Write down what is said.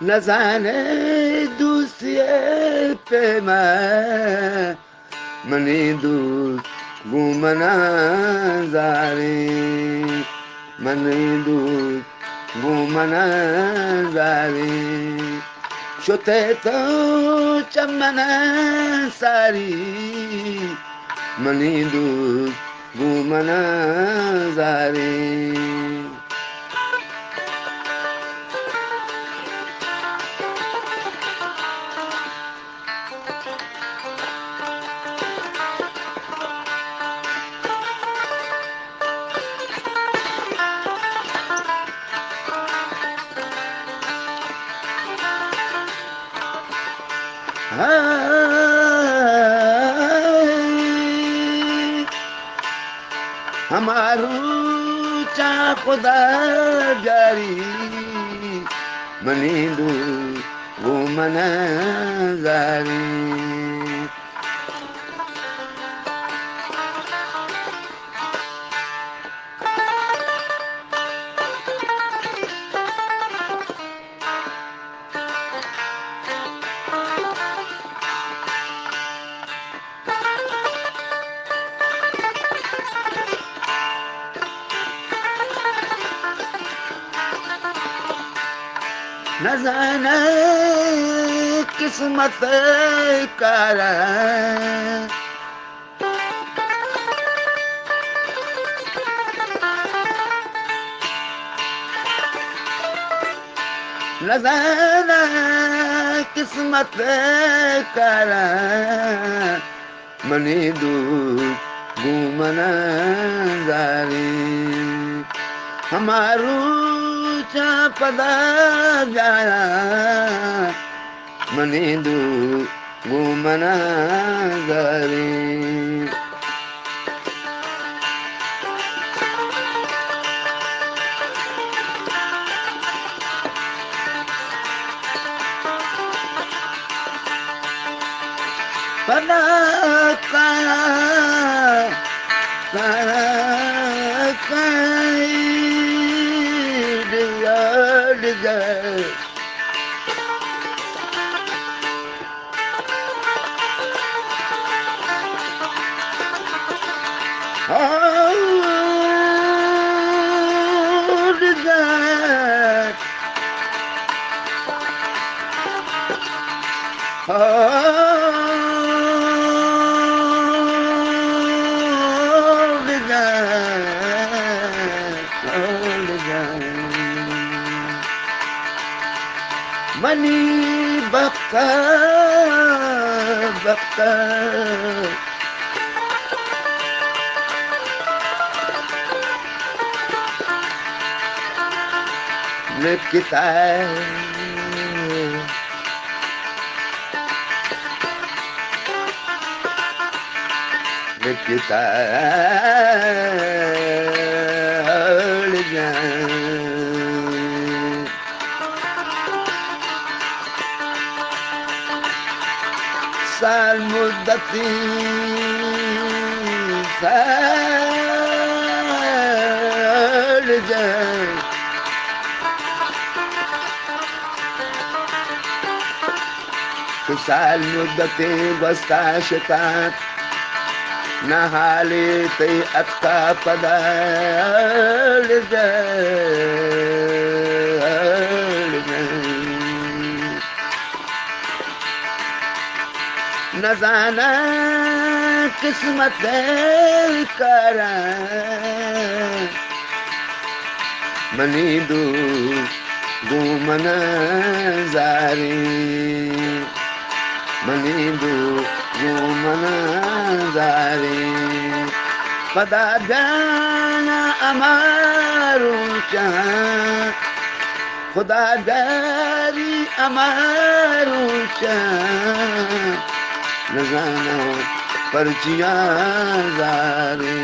نزنه دوستی به منی دوست گو منظری منی دوست گو منظری شده تو چمن سری منی دوست گو منظری हमारू चा खुदा जारी मनींदू वो मनजारी न जाने किस्मत कर न जाने किस्मत कर मनी दूत घूमनजारी हमारू पदा जाया मनी दू घूमनजारी पदा काया काया काई Mani baka baka Lekita Lekita साल मुद्दती साल जाए साल मुद्दती बस्ता शिकात नहाली ती अक्का पदाल न जाना किस्मत करा मनी दू घूमनजारी मनी दू घूमनजारी पदा जाना अमारू चाह खुदा जारी अमारू चाह न जाना परचियां जारी